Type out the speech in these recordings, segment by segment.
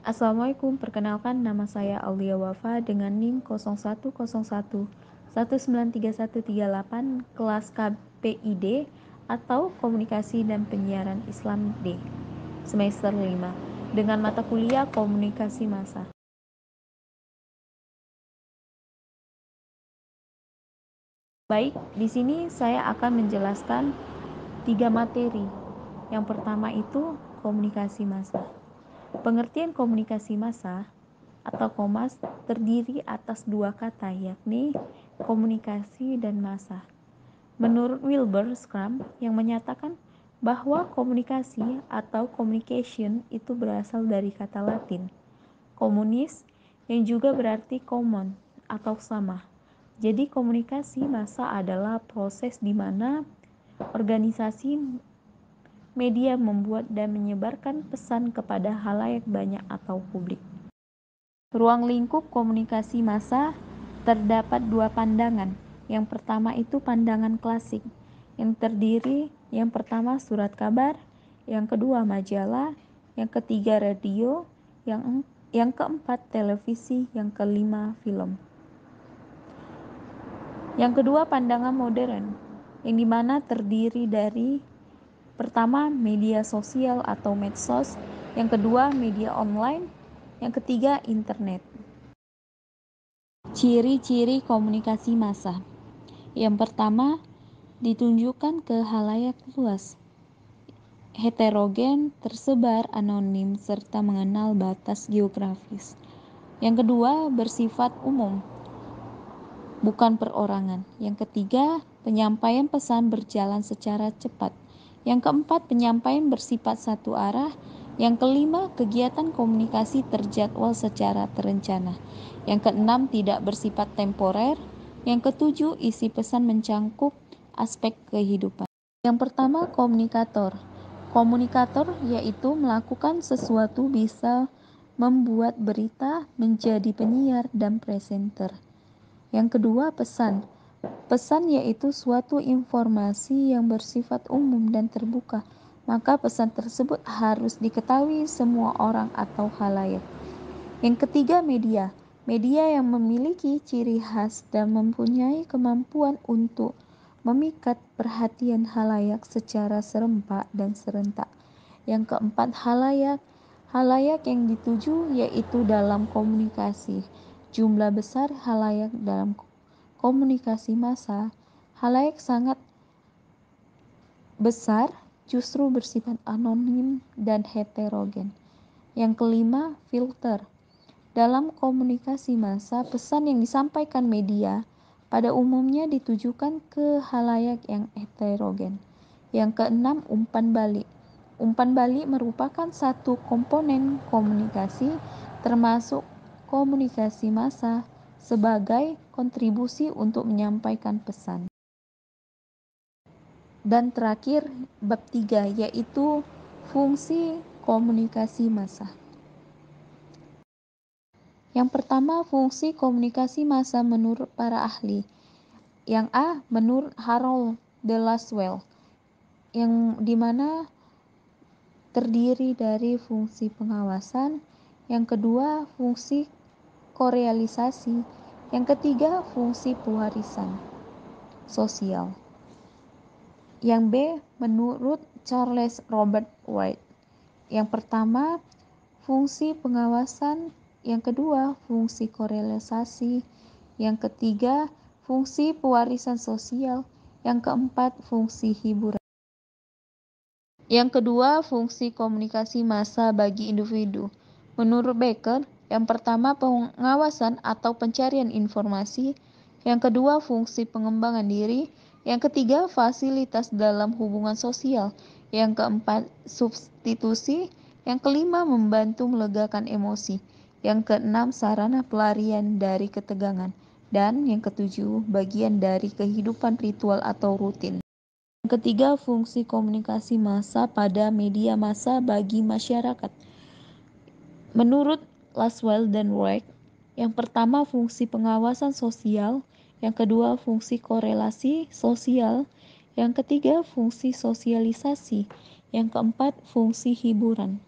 Assalamualaikum, perkenalkan nama saya Aulia Wafa dengan NIM 0101193138 kelas KPID atau Komunikasi dan Penyiaran Islam D, semester 5, dengan mata kuliah Komunikasi Massa. Baik, di sini saya akan menjelaskan 3 materi. Yang pertama itu komunikasi massa. Pengertian komunikasi massa atau komas terdiri atas 2 kata, yakni komunikasi dan massa. Menurut Wilbur Schramm yang menyatakan bahwa komunikasi atau communication itu berasal dari kata Latin communis yang juga berarti common atau sama. Jadi komunikasi massa adalah proses di mana organisasi media membuat dan menyebarkan pesan kepada halayak banyak atau publik. Ruang lingkup komunikasi massa terdapat 2 pandangan. Yang pertama itu pandangan klasik, yang terdiri yang pertama surat kabar, yang kedua majalah, yang ketiga radio, yang keempat televisi, yang kelima film. Yang kedua pandangan modern, yang dimana terdiri dari pertama media sosial atau medsos, yang kedua media online, yang ketiga internet. Ciri-ciri komunikasi massa. Yang pertama, ditunjukkan ke halayak luas, heterogen, tersebar, anonim, serta mengenal batas geografis. Yang kedua, bersifat umum, bukan perorangan. Yang ketiga, penyampaian pesan berjalan secara cepat. Yang keempat, penyampaian bersifat satu arah. Yang kelima, kegiatan komunikasi terjadwal secara terencana. Yang keenam, tidak bersifat temporer. Yang ketujuh, isi pesan mencangkup aspek kehidupan. Yang pertama, komunikator. Komunikator yaitu melakukan sesuatu, bisa membuat berita, menjadi penyiar dan presenter. Yang kedua, pesan. Pesan yaitu suatu informasi yang bersifat umum dan terbuka, maka pesan tersebut harus diketahui semua orang atau halayak. Yang ketiga, media. Media yang memiliki ciri khas dan mempunyai kemampuan untuk memikat perhatian halayak secara serempak dan serentak. Yang keempat, halayak. Halayak yang dituju yaitu dalam komunikasi. Jumlah besar halayak dalam komunikasi massa. Halayak sangat besar justru bersifat anonim dan heterogen. Yang kelima, filter. Dalam komunikasi massa, pesan yang disampaikan media pada umumnya ditujukan ke halayak yang heterogen. Yang keenam, umpan balik. Umpan balik merupakan satu komponen komunikasi termasuk komunikasi massa sebagai kontribusi untuk menyampaikan pesan. Dan terakhir, bab 3 yaitu fungsi komunikasi massa. Yang pertama, fungsi komunikasi massa menurut para ahli. Yang A, menurut Harold de Lasswell, yang dimana terdiri dari fungsi pengawasan, yang kedua fungsi korealisasi, yang ketiga fungsi pewarisan sosial. Yang B, menurut Charles Robert White, yang pertama fungsi pengawasan, yang kedua fungsi korealisasi, yang ketiga fungsi pewarisan sosial, yang keempat fungsi hiburan. Yang kedua, fungsi komunikasi massa bagi individu. Menurut Becker, yang pertama pengawasan atau pencarian informasi, yang kedua fungsi pengembangan diri, yang ketiga fasilitas dalam hubungan sosial, yang keempat substitusi, yang kelima membantu melegakan emosi, yang keenam sarana pelarian dari ketegangan, dan yang ketujuh bagian dari kehidupan ritual atau rutin. Yang ketiga, fungsi komunikasi massa pada media massa bagi masyarakat. Menurut Lasswell dan White, yang pertama fungsi pengawasan sosial, yang kedua fungsi korelasi sosial, yang ketiga fungsi sosialisasi, yang keempat fungsi hiburan.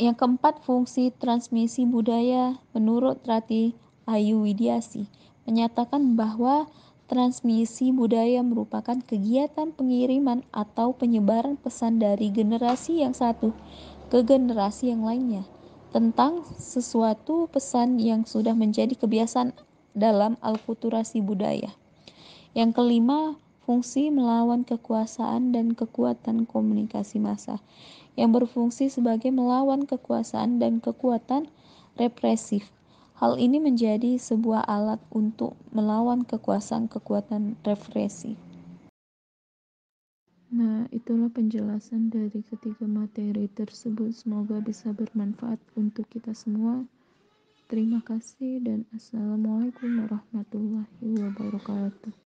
Yang keempat, fungsi transmisi budaya menurut Rati Ayu Widiasi menyatakan bahwa transmisi budaya merupakan kegiatan pengiriman atau penyebaran pesan dari generasi yang satu ke generasi yang lainnya tentang sesuatu pesan yang sudah menjadi kebiasaan dalam alkulturasi budaya. Yang kelima, fungsi melawan kekuasaan dan kekuatan komunikasi massa yang berfungsi sebagai melawan kekuasaan dan kekuatan represif. Hal ini menjadi sebuah alat untuk melawan kekuasaan-kekuatan represif. Nah, itulah penjelasan dari ketiga materi tersebut. Semoga bisa bermanfaat untuk kita semua. Terima kasih dan assalamualaikum warahmatullahi wabarakatuh.